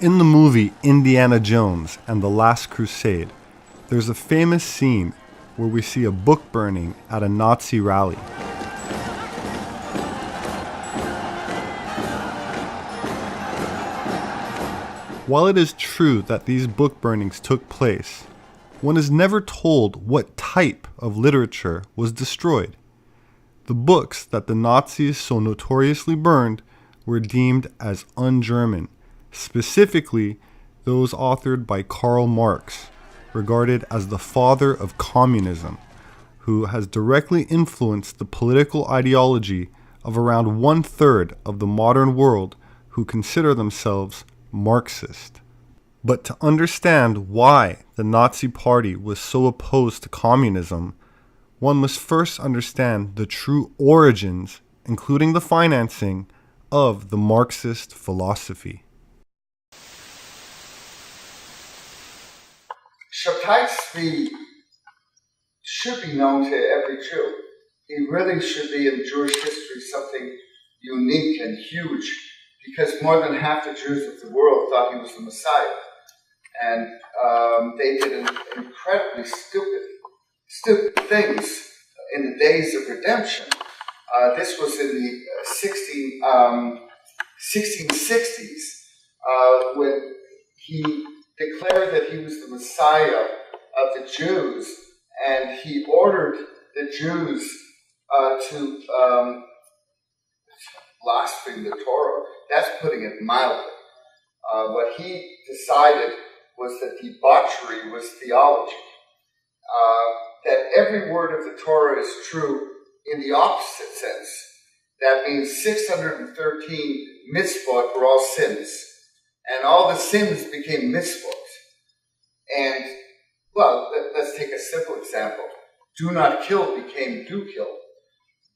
in the movie Indiana Jones and the Last Crusade, there's a famous scene where we see a book burning at a Nazi rally. While it is true that these book burnings took place, one is never told what type of literature was destroyed. The books that the Nazis so notoriously burned were deemed as un-German, specifically those authored by Karl Marx, regarded as the father of communism, who has directly influenced the political ideology of around 1/3 of the modern world who consider themselves Marxist. But to understand why the Nazi Party was so opposed to communism, one must first understand the true origins, including the financing, of the Marxist philosophy. Sabbateans should be known to every Jew. He really should be in Jewish history something unique and huge, because more than half the Jews of the world thought he was the Messiah. And they did incredibly stupid things in the days of redemption. This was in the 1660s when he declared that he was the Messiah of the Jews, and he ordered the Jews to blaspheme the Torah. That's putting it mildly. What he decided was that debauchery was theology. That every word of the Torah is true in the opposite sense. That means 613 mitzvot were all sins. And all the sins became mitzvot. And, well, let's take a simple example. Do not kill became do kill.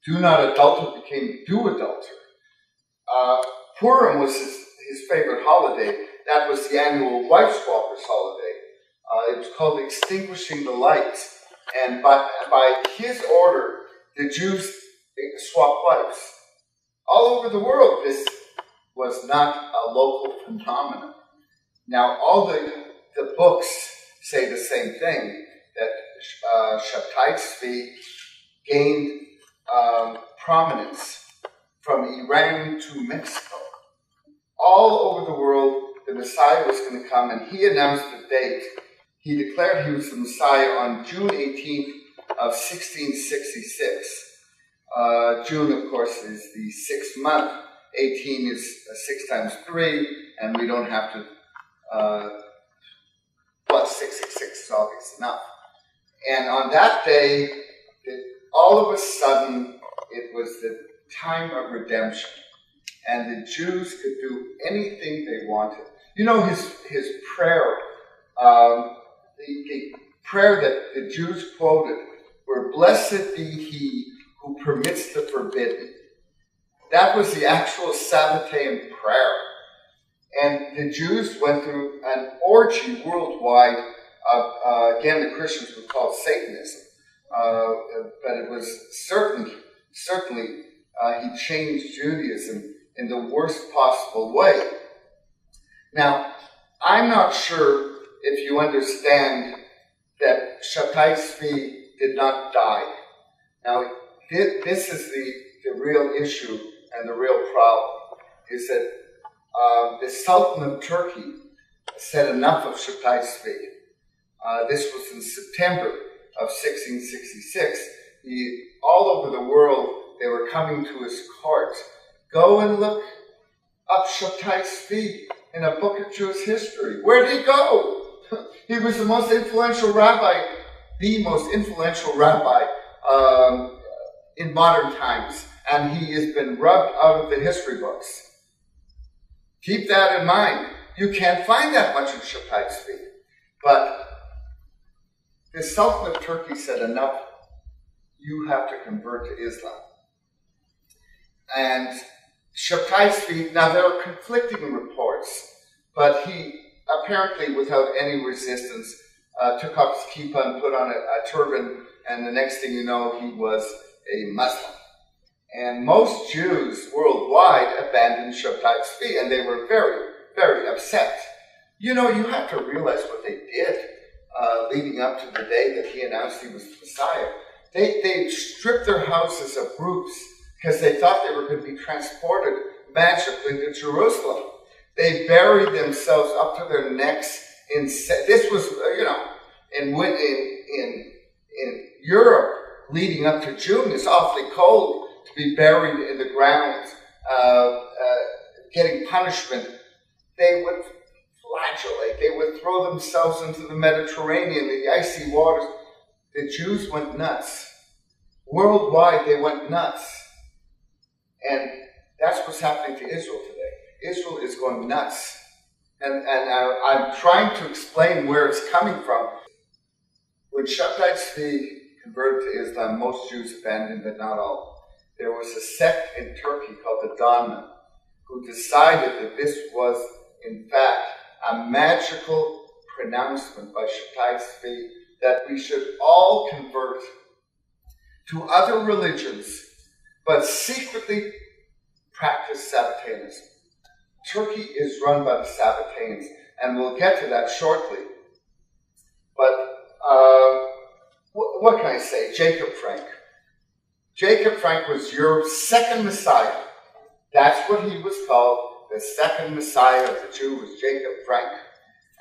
Do not adulter became do adulter. Purim was his favorite holiday. That was the annual wife swappers holiday. It was called Extinguishing the Light. And by his order, the Jews swapped wives. All over the world, this was not a local phenomenon. Now, all the books say the same thing, that Sabbateans gained prominence from Iran to Mexico. All over the world, the Messiah was going to come, and he announced the date. He declared he was the Messiah on June 18th of 1666. June, of course, is the 6th month. 18 is 6 times 3, and we don't have to, 666 is obvious enough. And on that day, all of a sudden, it was the time of redemption. And the Jews could do anything they wanted. You know his prayer, the prayer that the Jews quoted were, "Blessed be he who permits the forbidden." That was the actual Sabbatean prayer. And the Jews went through an orgy worldwide of, again, the Christians would call it Satanism. But it was certainly he changed Judaism in the worst possible way. Now, I'm not sure if you understand that Sabbateans did not die. Now, this is the real issue and the real problem, is that the Sultan of Turkey said enough of Sabbateans. This was in September of 1666. All over the world, they were coming to his court. Go and look up Sabbateans in a book of Jewish history. Where did he go? He was the most influential rabbi in modern times, and he has been rubbed out of the history books. Keep that in mind. You can't find that much in Sabbateans. But the Sultan of Turkey said, enough, you have to convert to Islam. And Sabbateans, now there are conflicting reports, but he apparently, without any resistance, took off his kippah and put on a turban, and the next thing you know, he was a Muslim. And most Jews worldwide abandoned Sabbateans, and they were very, very upset. You have to realize what they did leading up to the day that he announced he was the Messiah. They stripped their houses of roofs because they thought they were going to be transported magically to Jerusalem. They buried themselves up to their necks in. This was, in Europe leading up to June. It's awfully cold to be buried in the ground, getting punishment. They would flagellate. They would throw themselves into the Mediterranean, the icy waters. The Jews went nuts. Worldwide, they went nuts. And that's what's happening to Israel today. Israel is going nuts. And I'm trying to explain where it's coming from. When Sabbateans converted to Islam, most Jews abandoned, but not all. There was a sect in Turkey called the Donman, who decided that this was, in fact, a magical pronouncement by Sabbateans that we should all convert to other religions, but secretly practice Sabbateanism. Turkey is run by the Sabbateans, and we'll get to that shortly. But what can I say? Jacob Frank. Jacob Frank was Europe's second Messiah. That's what he was called. The second Messiah of the Jew was Jacob Frank.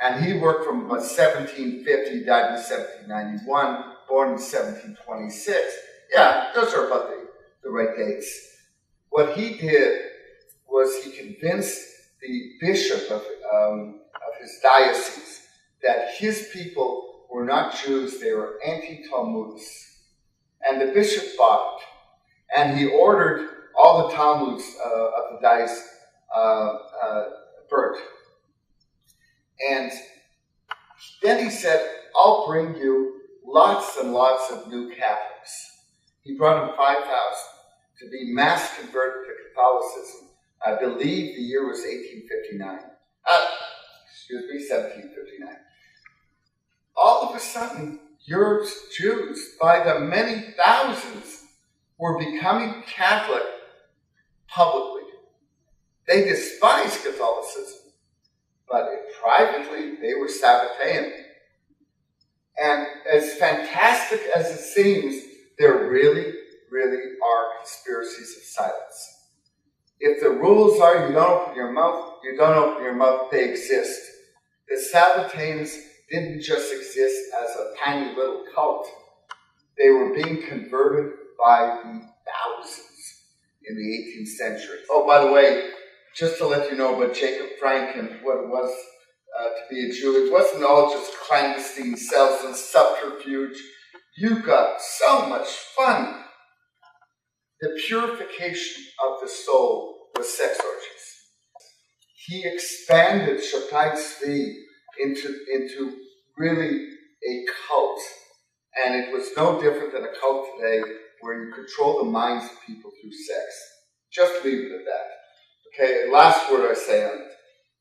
And he worked from 1750, died in 1791, born in 1726. Yeah, those are about the right dates. What he did was he convinced the bishop of his diocese that his people were not Jews, they were anti-Talmudists. And the bishop bought it. And he ordered all the Talmuds of the diocese burnt. And then he said, I'll bring you lots and lots of new Catholics. He brought him 5,000 to be mass converted to Catholicism. I believe the year was 1759. All of a sudden, Europe's Jews, by the many thousands, were becoming Catholic publicly. They despised Catholicism, but privately, they were Sabbatean. And as fantastic as it seems, there really, really are conspiracies of silence. If the rules are you don't open your mouth, you don't open your mouth, they exist. The Sabbateans didn't just exist as a tiny little cult. They were being converted by the thousands in the 18th century. Oh, by the way, just to let you know about Jacob Frank and what it was to be a Jew, it wasn't all just clandestine cells and subterfuge. You got so much fun. The purification of the soul was sex orgies. He expanded Sabbateans into really a cult. And it was no different than a cult today where you control the minds of people through sex. Just leave it at that. Okay, last word I say on it.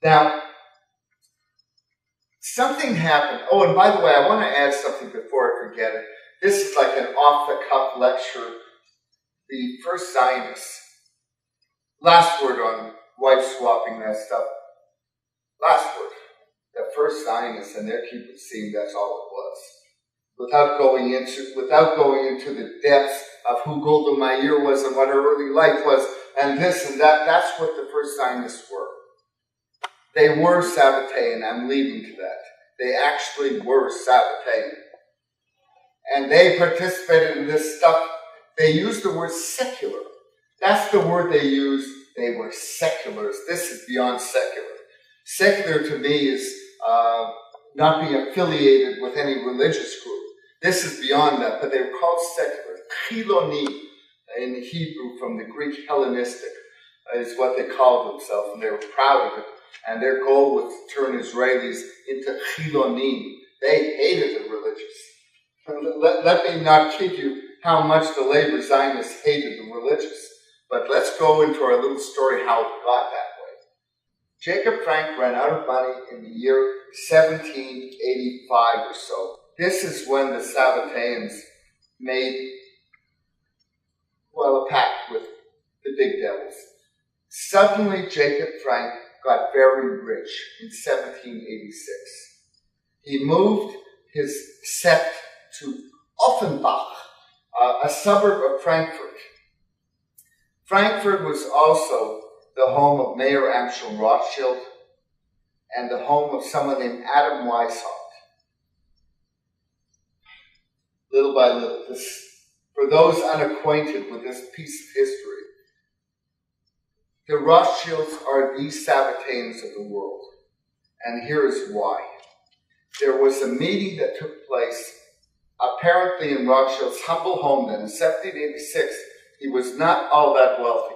Now, something happened. Oh, and by the way, I want to add something before I forget it. This is like an off-the-cuff lecture. The first Zionists. Last word on wife swapping, that stuff. Last word. The first Zionists and their Cupid scene, that's all it was. Without going into the depths of who Golda Meir was and what her early life was, and this and that, that's what the first Zionists were. They were Sabbatean, I'm leading to that. They actually were Sabbatean. And they participated in this stuff. They used the word secular. That's the word they used. They were seculars. This is beyond secular. Secular to me is not being affiliated with any religious group. This is beyond that, but they were called secular. Chiloni in Hebrew from the Greek Hellenistic is what they called themselves, and they were proud of it. And their goal was to turn Israelis into Chilonim. They hated the religious. Let me not kid you how much the labor Zionists hated the religious. But let's go into our little story how it got that way. Jacob Frank ran out of money in the year 1785 or so. This is when the Sabbateans made, a pact with the big devils. Suddenly, Jacob Frank got very rich in 1786. He moved his sect to Offenbach, a suburb of Frankfurt. Frankfurt was also the home of Mayor Amschel Rothschild and the home of someone named Adam Weishaupt. Little by little, for those unacquainted with this piece of history, the Rothschilds are the Sabbateans of the world. And here is why. There was a meeting that took place apparently in Rothschild's humble home then. In 1786, he was not all that wealthy.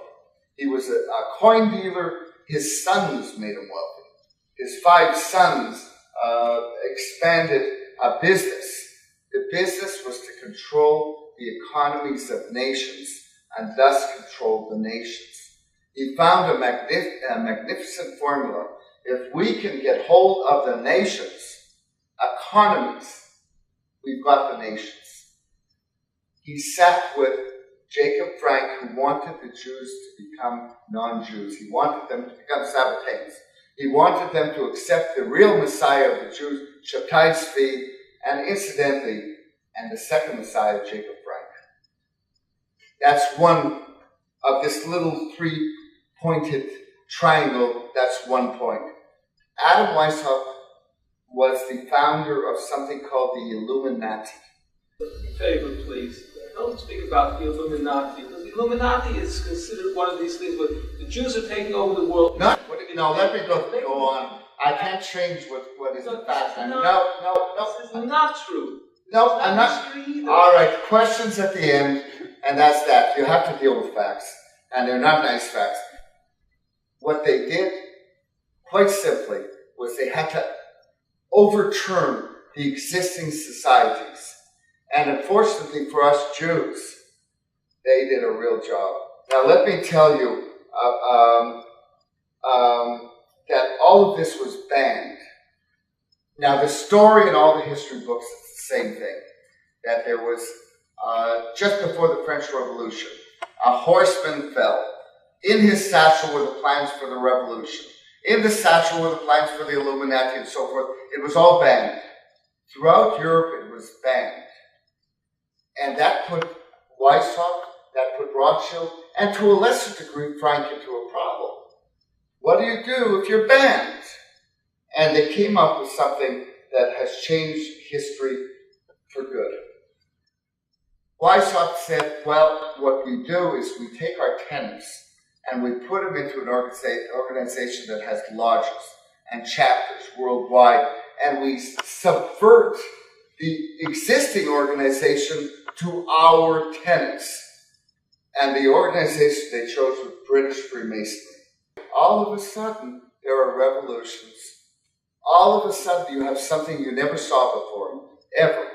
He was a coin dealer. His sons made him wealthy. His 5 sons expanded a business. The business was to control the economies of nations and thus control the nations. He found a magnificent formula. If we can get hold of the nations' economies, we've got the nations. He sat with Jacob Frank, who wanted the Jews to become non-Jews. He wanted them to become Sabbateans. He wanted them to accept the real Messiah of the Jews, Shabtai Tzvi, and incidentally, and the second Messiah, Jacob Frank. That's one of this little 3-pointed triangle. That's one point. Adam Weishaupt was the founder of something called the Illuminati. Favor, please. Don't speak about the Illuminati, because the Illuminati is considered one of these things where the Jews are taking over the world. No, let me go on. I can't change what is a fact. No. This is not true. No, I'm not. All right, questions at the end, and that's that. You have to deal with facts, and they're not nice facts. What they did, quite simply, was they had to overturn the existing societies. And unfortunately for us Jews, they did a real job. Now let me tell you that all of this was banned. Now the story in all the history books is the same thing. That there was, just before the French Revolution, a horseman fell. In his satchel were the plans for the revolution. In the satchel were the plans for the Illuminati and so forth. It was all banned. Throughout Europe, it was banned. And that put Weishaupt, that put Rothschild, and to a lesser degree, Frank into a problem. What do you do if you're banned? And they came up with something that has changed history for good. Weishaupt said, well, what we do is we take our tenets and we put them into an organization that has lodges and chapters worldwide, and we subvert the existing organization to our tenets. And the organization they chose was British Freemasonry. All of a sudden, there are revolutions. All of a sudden, you have something you never saw before, ever.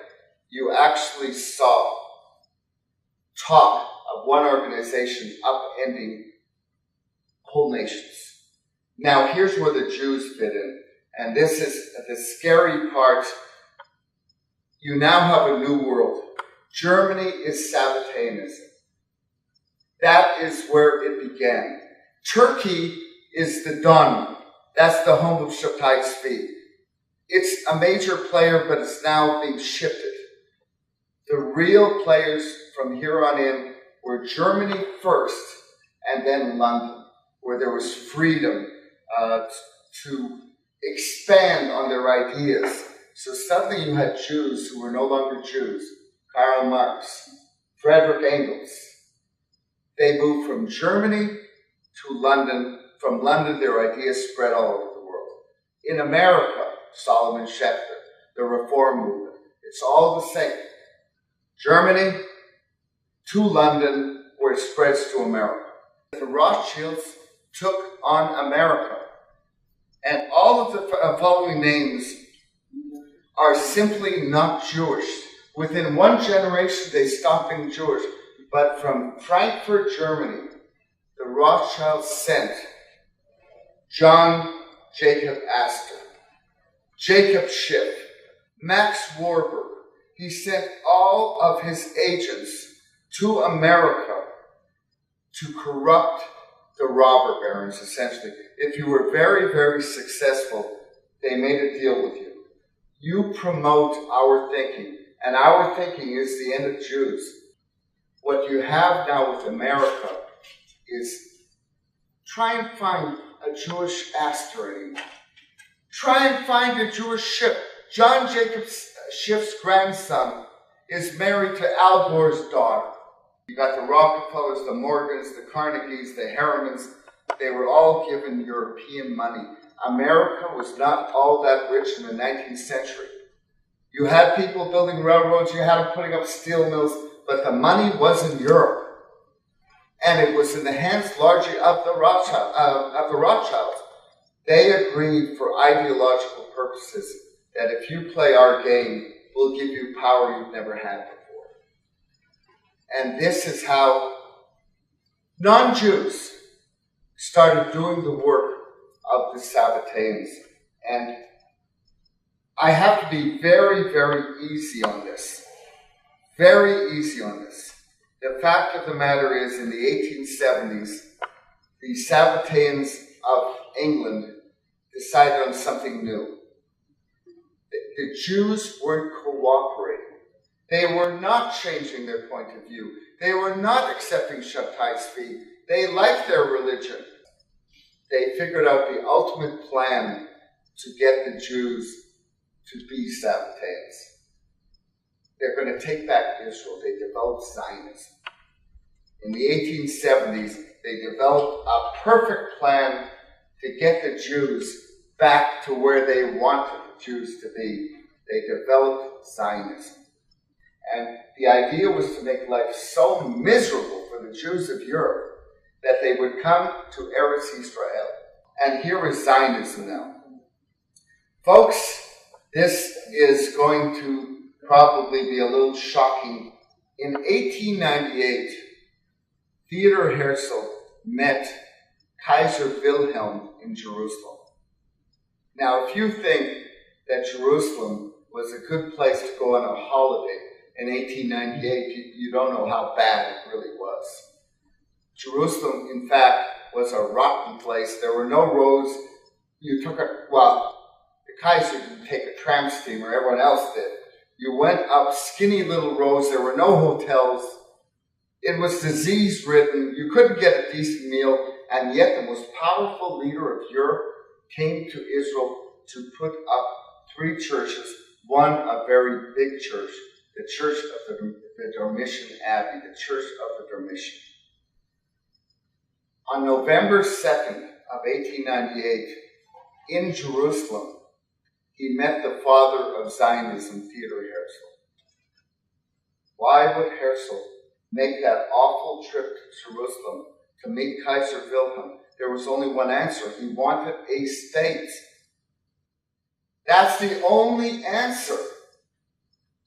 You actually saw talk of one organization upending whole nations. Now, here's where the Jews fit in. And this is the scary part. You now have a new world. Germany is Sabbateanism. That is where it began. Turkey is the Don. That's the home of Shabtai Tzvi. It's a major player, but it's now being shifted. The real players from here on in were Germany first, and then London, where there was freedom to expand on their ideas. So suddenly you had Jews who were no longer Jews. Karl Marx, Friedrich Engels. They moved from Germany to London. From London, their ideas spread all over the world. In America, Solomon Schechter, the Reform movement. It's all the same. Germany to London, where it spreads to America. The Rothschilds took on America. And all of the following names are simply not Jewish. Within one generation, they stopped being Jewish. But from Frankfurt, Germany, the Rothschilds sent John Jacob Astor, Jacob Schiff, Max Warburg. He sent all of his agents to America to corrupt the robber barons, essentially. If you were very, very successful, they made a deal with you. You promote our thinking, and our thinking is the end of Jews. What you have now with America is try and find a Jewish Astor anymore. Try and find a Jewish Schiff. John Jacob Schiff's grandson is married to Al Gore's daughter. You got the Rockefellers, the Morgans, the Carnegies, the Harrimans. They were all given European money. America was not all that rich in the 19th century. You had people building railroads, you had them putting up steel mills, but the money was in Europe. And it was in the hands largely of the Rothschilds. They agreed for ideological purposes that if you play our game, we'll give you power you've never had before. And this is how non-Jews started doing the work of the Sabbateans. And I have to be very, very easy on this. Very easy on this. The fact of the matter is, in the 1870s, the Sabbateans of England decided on something new. The Jews weren't cooperating. They were not changing their point of view. They were not accepting Shabbatai's fee. They liked their religion. They figured out the ultimate plan to get the Jews to be Sabbateans. They're going to take back Israel. They developed Zionism. In the 1870s, they developed a perfect plan to get the Jews back to where they wanted the Jews to be. They developed Zionism. And the idea was to make life so miserable for the Jews of Europe that they would come to Eretz Israel. And here is Zionism now. Folks, this is going to probably be a little shocking. In 1898, Theodor Herzl met Kaiser Wilhelm in Jerusalem. Now, if you think that Jerusalem was a good place to go on a holiday in 1898, you don't know how bad it really was. Jerusalem, in fact, was a rotten place. There were no roads. The Kaiser didn't take a tram steamer, everyone else did. You went up skinny little roads. There were no hotels. It was disease-ridden. You couldn't get a decent meal. And yet the most powerful leader of Europe came to Israel to put up 3 churches. One, a very big church, the Church of the Dormition Abbey, the Church of the Dormition. On November 2nd of 1898, in Jerusalem, he met the father of Zionism, Theodor Herzl. Why would Herzl make that awful trip to Jerusalem to meet Kaiser Wilhelm? There was only one answer. He wanted a state. That's the only answer.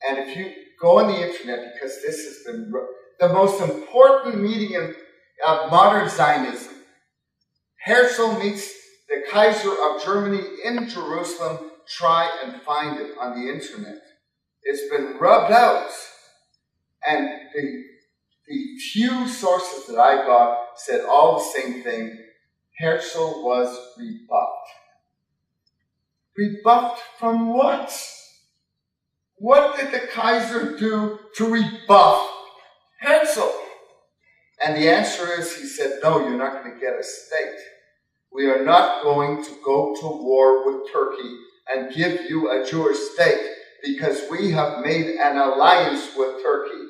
And if you go on the internet, because this has been the most important meeting of modern Zionism, Herzl meets the Kaiser of Germany in Jerusalem. Try and find it on the internet. It's been rubbed out. And the few sources that I got said all the same thing. Herzl was rebuffed. Rebuffed from what? What did the Kaiser do to rebuff Herzl? And the answer is, he said, no, you're not going to get a state. We are not going to go to war with Turkey and give you a Jewish state because we have made an alliance with Turkey.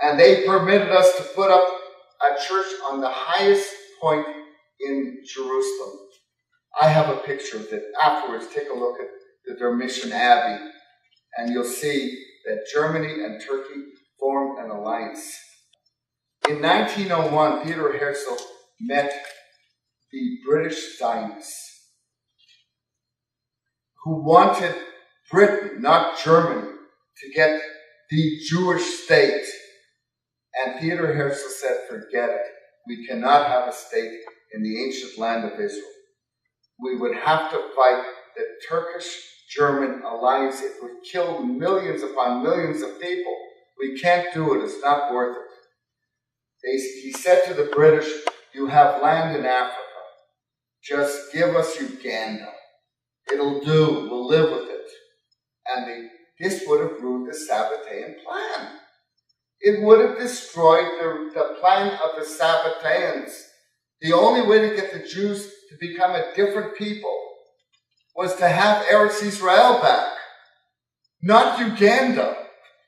And they permitted us to put up a church on the highest point in Jerusalem. I have a picture of it. Afterwards, take a look at the Dormition Abbey, and you'll see that Germany and Turkey formed an alliance. In 1901, Theodor Herzl met the British Zionists who wanted Britain, not Germany, to get the Jewish state. And Theodor Herzl said, forget it. We cannot have a state in the ancient land of Israel. We would have to fight the Turkish-German alliance. It would kill millions upon millions of people. We can't do it. It's not worth it. He said to the British, You have land in Africa. Just give us Uganda. It'll do. We'll live with it. And this would have ruined the Sabbatean plan. It would have destroyed the plan of the Sabbateans. The only way to get the Jews to become a different people was to have Eretz Israel back, not Uganda.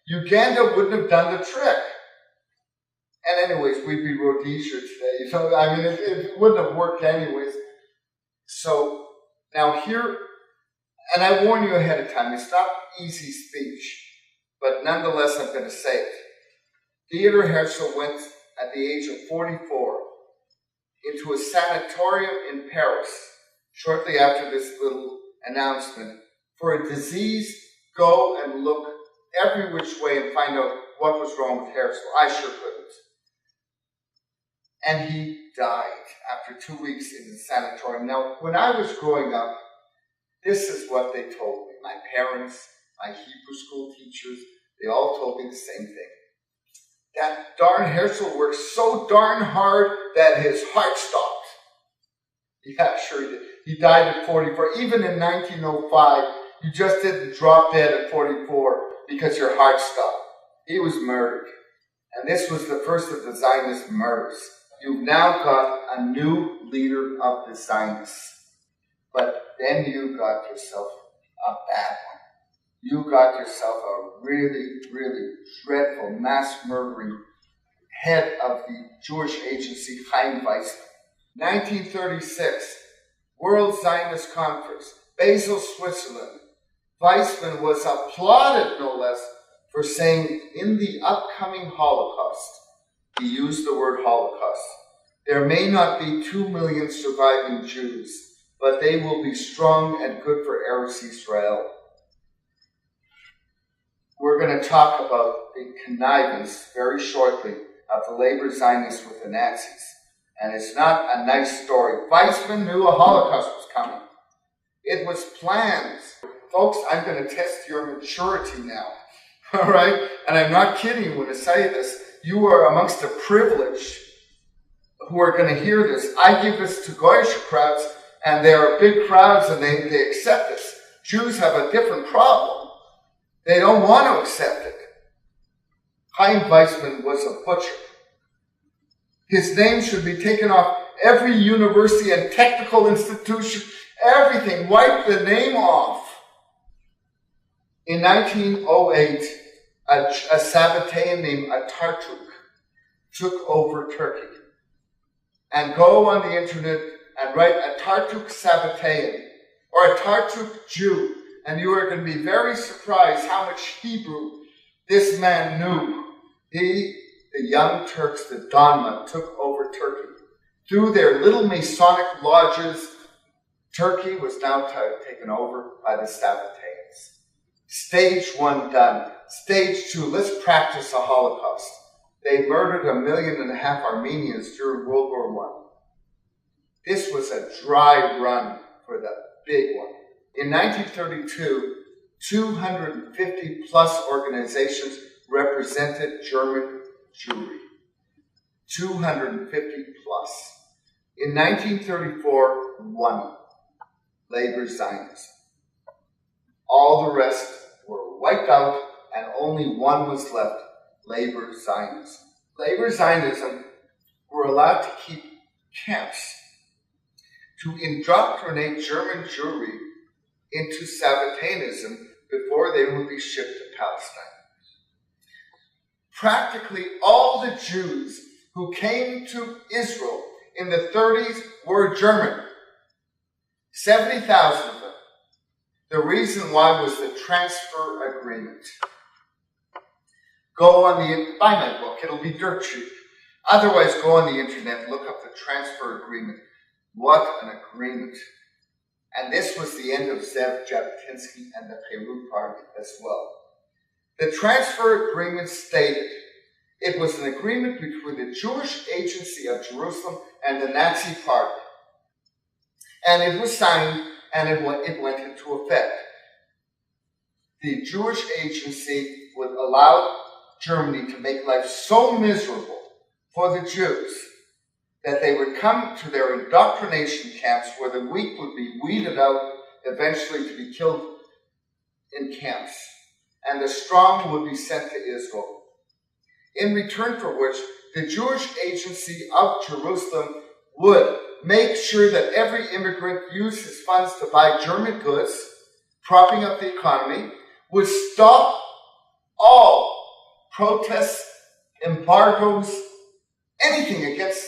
Uganda wouldn't have done the trick. And anyways, we'd be Rhodesia today. I mean, it wouldn't have worked anyways. So now here, and I warn you ahead of time, it's not easy speech, but nonetheless I'm going to say it. Theodor Herzl went at the age of 44 into a sanatorium in Paris shortly after this little announcement. For a disease, go and look every which way and find out what was wrong with Herzl. I sure couldn't. And he died after 2 weeks in the sanatorium. Now, when I was growing up, this is what they told me. My parents, my Hebrew school teachers, they all told me the same thing. That darn Herzl worked so darn hard that his heart stopped. Yeah, sure he did. He died at 44. Even in 1905, you just didn't drop dead at 44 because your heart stopped. He was murdered. And this was the first of the Zionist murders. You've now got a new leader of the Zionists. But then you got yourself a bad one. You got yourself a really, really dreadful mass murdering head of the Jewish agency, Chaim Weizmann. 1936, World Zionist Conference, Basel, Switzerland. Weizmann was applauded, no less, for saying in the upcoming Holocaust, he used the word Holocaust, there may not be 2 million surviving Jews, but they will be strong and good for Eretz Israel. We're going to talk about the connivance very shortly of the labor Zionists with the Nazis. And it's not a nice story. Weizmann knew a Holocaust was coming. It was planned. Folks, I'm going to test your maturity now. All right? And I'm not kidding when I say this. You are amongst the privileged who are going to hear this. I give this to Goyish crowds, and they are big crowds, and they accept this. Jews have a different problem. They don't want to accept it. Chaim Weizmann was a butcher. His name should be taken off every university and technical institution, everything. Wipe the name off. In 1908, a Sabbatean named Atatürk took over Turkey. And go on the internet and write Atatürk Sabbatean or Atatürk Jew, and you are going to be very surprised how much Hebrew this man knew. The Young Turks, the Donma, took over Turkey. Through their little Masonic lodges, Turkey was now taken over by the Sabbateans. Stage 1 done. Stage 2, let's practice a Holocaust. They murdered 1.5 million Armenians during World War I. This was a dry run for the big one. In 1932, 250 plus organizations represented German Jewry. 250 plus. In 1934, 1. Labor Zionism. All the rest were wiped out and only 1 was left, Labor Zionism. Labor Zionism were allowed to keep camps to indoctrinate German Jewry into Sabbateanism before they would be shipped to Palestine. Practically all the Jews who came to Israel in the 30s were German. 70,000 of them. The reason why was the transfer agreement. Go on buy my book, it'll be dirt cheap. Otherwise, go on the internet, look up the transfer agreement. What an agreement. And this was the end of Zev Jabotinsky and the Peru Party as well. The transfer agreement stated it was an agreement between the Jewish Agency of Jerusalem and the Nazi Party. And it was signed and it went into effect. The Jewish Agency would allow Germany to make life so miserable for the Jews that they would come to their indoctrination camps where the weak would be weeded out, eventually to be killed in camps, and the strong would be sent to Israel. In return for which, the Jewish Agency of Jerusalem would make sure that every immigrant used his funds to buy German goods, propping up the economy, would stop all protests, embargoes, anything against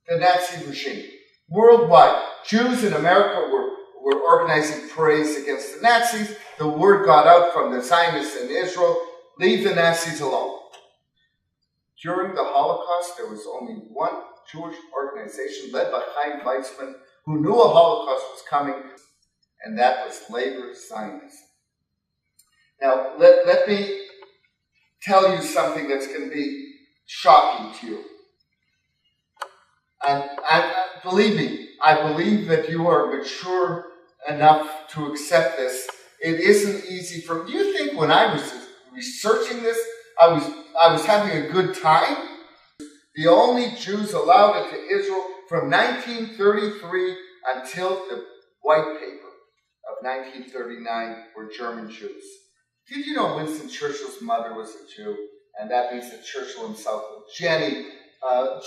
the Nazi regime. Worldwide, Jews in America were organizing parades against the Nazis. The word got out from the Zionists in Israel, leave the Nazis alone. During the Holocaust, there was only one Jewish organization led by Chaim Weizmann who knew a Holocaust was coming, and that was Labor Zionism. Now, let me tell you something that's going to be shocking to you. And believe me, I believe that you are mature enough to accept this. It isn't easy for me. Do you think when I was researching this, I was having a good time? The only Jews allowed into Israel from 1933 until the White Paper of 1939 were German Jews. Did you know Winston Churchill's mother was a Jew? And that means that Churchill himself, Jenny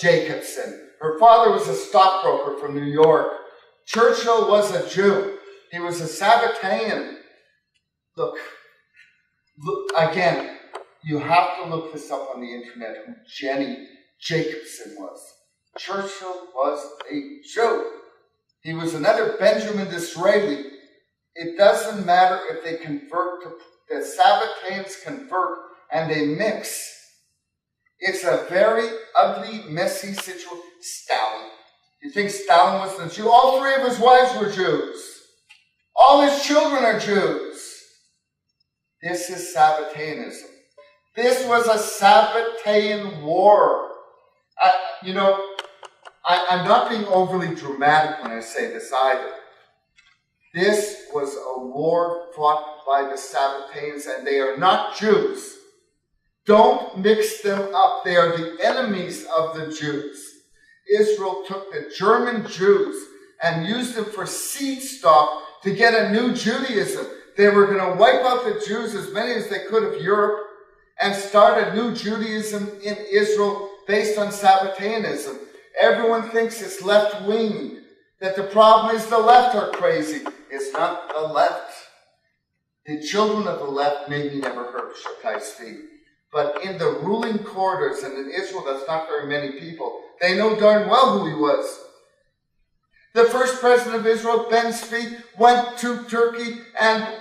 Jacobson. Her father was a stockbroker from New York. Churchill was a Jew. He was a Sabbatean. Look, again, you have to look this up on the internet, who Jenny Jacobson was. Churchill was a Jew. He was another Benjamin Disraeli. It doesn't matter if they convert to, the Sabbateans convert and they mix. It's a very ugly, messy situation. Stalin. You think Stalin was a Jew? All three of his wives were Jews. All his children are Jews. This is Sabbateanism. This was a Sabbatean war. I'm not being overly dramatic when I say this either. This was a war fought by the Sabbateans, and they are not Jews. Don't mix them up. They are the enemies of the Jews. Israel took the German Jews and used them for seed stock to get a new Judaism. They were going to wipe out the Jews, as many as they could, of Europe, and start a new Judaism in Israel based on Sabbateanism. Everyone thinks it's left-wing, that the problem is the left are crazy. It's not the left. The children of the left maybe never heard of Shaddai Tzvi. But in the ruling quarters, and in Israel that's not very many people, they know darn well who he was. The first president of Israel, Ben Tzvi, went to Turkey and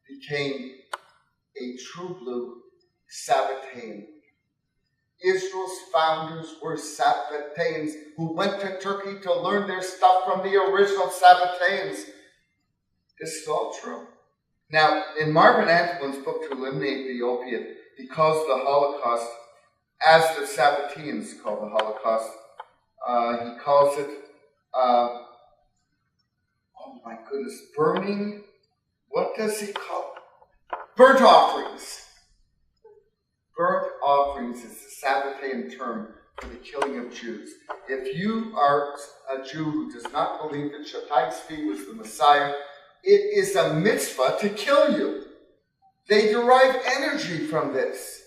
became a true blue Sabbatean. Israel's founders were Sabbateans who went to Turkey to learn their stuff from the original Sabbateans. This is all true. Now, in Marvin Antolin's book, To Eliminate the Opiate, he calls the Holocaust, as the Sabbateans call the Holocaust, he calls it, oh my goodness, burning, what does he call it? Burnt offerings. Burnt offerings is the Sabbatean term for the killing of Jews. If you are a Jew who does not believe that Shaddai Tzvi was the Messiah, it is a mitzvah to kill you. They derive energy from this.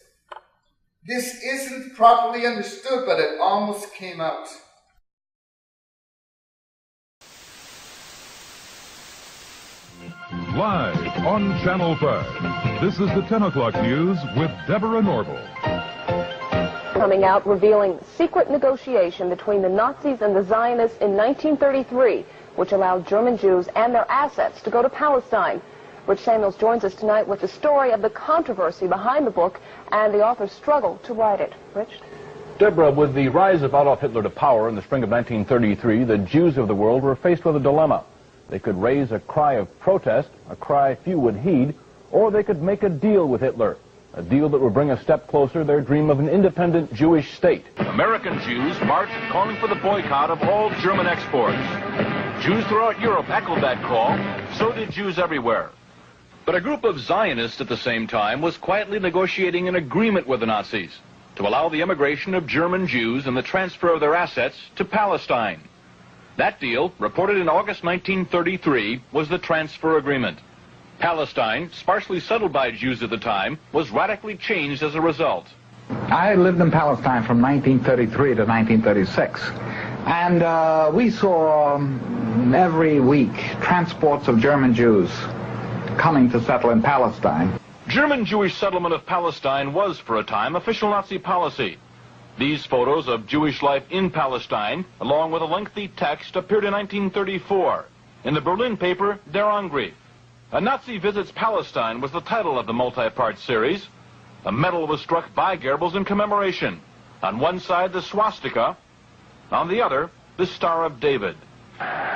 This isn't properly understood, but it almost came out. Live on Channel 5, this is the 10 o'clock news with Deborah Norville. Coming out revealing secret negotiation between the Nazis and the Zionists in 1933, which allowed German Jews and their assets to go to Palestine. Rich Samuels joins us tonight with the story of the controversy behind the book and the author's struggle to write it. Rich? Deborah, with the rise of Adolf Hitler to power in the spring of 1933, the Jews of the world were faced with a dilemma. They could raise a cry of protest, a cry few would heed, or they could make a deal with Hitler, a deal that would bring a step closer to their dream of an independent Jewish state. American Jews marched calling for the boycott of all German exports. Jews throughout Europe echoed that call, so did Jews everywhere. But a group of Zionists at the same time was quietly negotiating an agreement with the Nazis. to allow the immigration of German Jews and the transfer of their assets to Palestine. That deal, reported in August 1933, was the transfer agreement. Palestine, sparsely settled by Jews at the time, was radically changed as a result. I lived in Palestine from 1933 to 1936, and we saw every week transports of German Jews coming to settle in Palestine. German Jewish settlement of Palestine was, for a time, official Nazi policy. These photos of Jewish life in Palestine, along with a lengthy text, appeared in 1934 in the Berlin paper Der Angriff. A Nazi Visits Palestine was the title of the multi-part series. A medal was struck by Goebbels in commemoration. On one side, the swastika. On the other, the Star of David.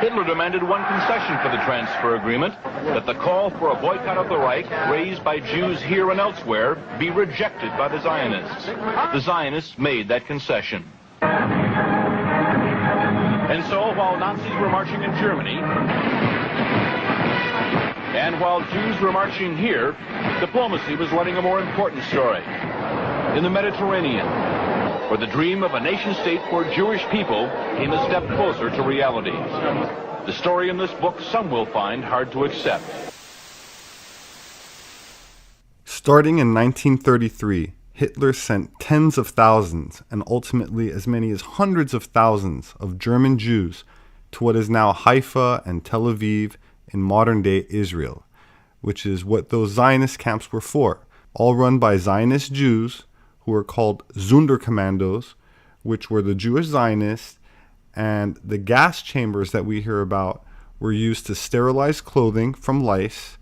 Hitler demanded one concession for the transfer agreement, that the call for a boycott of the Reich, raised by Jews here and elsewhere, be rejected by the Zionists. The Zionists made that concession. And so, while Nazis were marching in Germany, and while Jews were marching here, diplomacy was running a more important story. In the Mediterranean, where the dream of a nation-state for Jewish people came a step closer to reality. The story in this book some will find hard to accept. Starting in 1933, Hitler sent tens of thousands and ultimately as many as hundreds of thousands of German Jews to what is now Haifa and Tel Aviv in modern-day Israel, which is what those Zionist camps were for, all run by Zionist Jews who were called Sonderkommandos, which were the Jewish Zionists, and the gas chambers that we hear about were used to sterilize clothing from lice,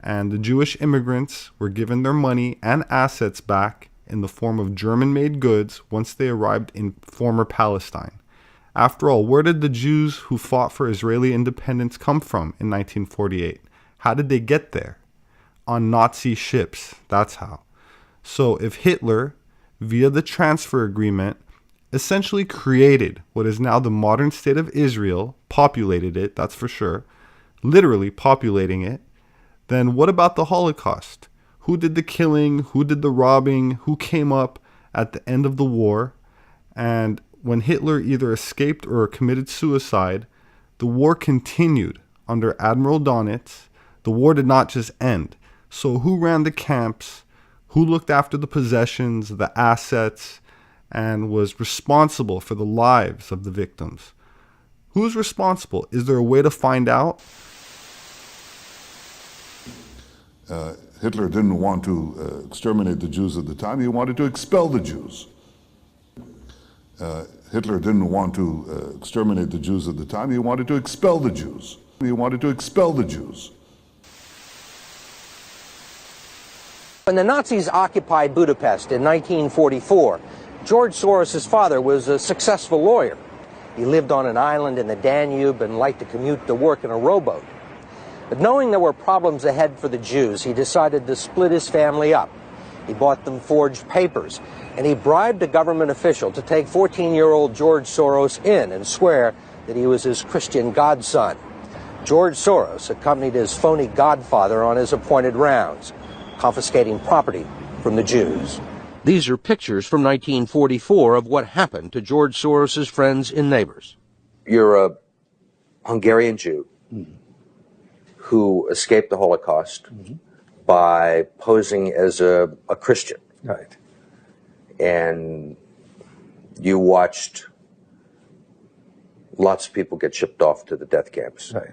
and the Jewish immigrants were given their money and assets back in the form of German-made goods once they arrived in former Palestine. After all, where did the Jews who fought for Israeli independence come from in 1948? How did they get there? On Nazi ships, that's how. So if Hitler, via the transfer agreement, essentially created what is now the modern state of Israel, populated it, that's for sure, literally populating it, then what about the Holocaust? Who did the killing? Who did the robbing? Who came up at the end of the war? And when Hitler either escaped or committed suicide, the war continued under Admiral Donitz. The war did not just end. So who ran the camps? Who looked after the possessions, the assets, and was responsible for the lives of the victims? Who's responsible? Is there a way to find out? Hitler didn't want to exterminate the Jews at the time. He wanted to expel the Jews. Hitler didn't want to exterminate the Jews at the time. He wanted to expel the Jews. He wanted to expel the Jews. When the Nazis occupied Budapest in 1944, George Soros' father was a successful lawyer. He lived on an island in the Danube and liked to commute to work in a rowboat. But knowing there were problems ahead for the Jews, he decided to split his family up. He bought them forged papers, and he bribed a government official to take 14-year-old George Soros in and swear that he was his Christian godson. George Soros accompanied his phony godfather on his appointed rounds, confiscating property from the Jews. These are pictures from 1944 of what happened to George Soros' friends and neighbors. You're a Hungarian Jew who escaped the Holocaust by posing as a Christian. Right. And you watched lots of people get shipped off to the death camps. Right.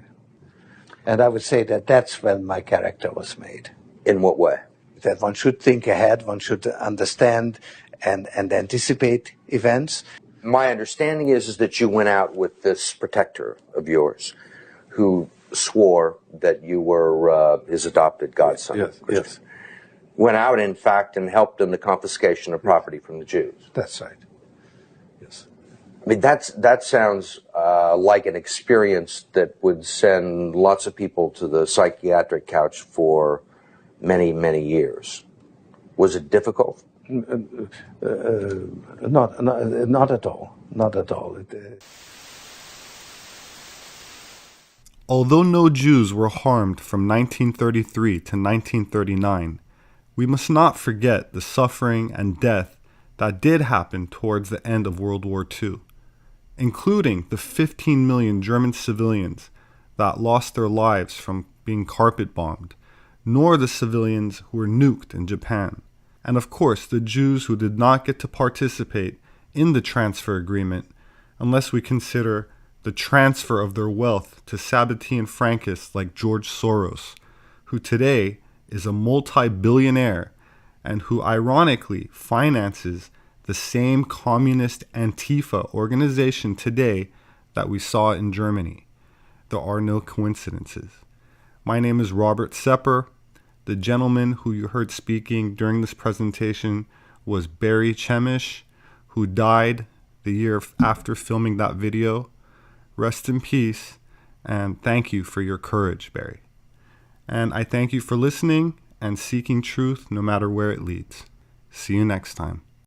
And I would say that that's when my character was made. In what way? That one should think ahead, one should understand and anticipate events. My understanding is that you went out with this protector of yours who swore that you were his adopted godson. Yes, yes. Went out, in fact, and helped in the confiscation of property from the Jews. That's right. Yes. I mean, that sounds like an experience that would send lots of people to the psychiatric couch for many, many years. Was it difficult? Not at all. Not at all. Although no Jews were harmed from 1933 to 1939, we must not forget the suffering and death that did happen towards the end of World War II, including the 15 million German civilians that lost their lives from being carpet bombed, nor the civilians who were nuked in Japan, and of course the Jews who did not get to participate in the transfer agreement unless we consider the transfer of their wealth to Sabbatean Frankists like George Soros, who today is a multi-billionaire and who ironically finances the same communist Antifa organization today that we saw in Germany. There are no coincidences. My name is Robert Sepehr. The gentleman who you heard speaking during this presentation was Barry Chamish, who died the year after filming that video. Rest in peace, and thank you for your courage, Barry. And I thank you for listening and seeking truth no matter where it leads. See you next time.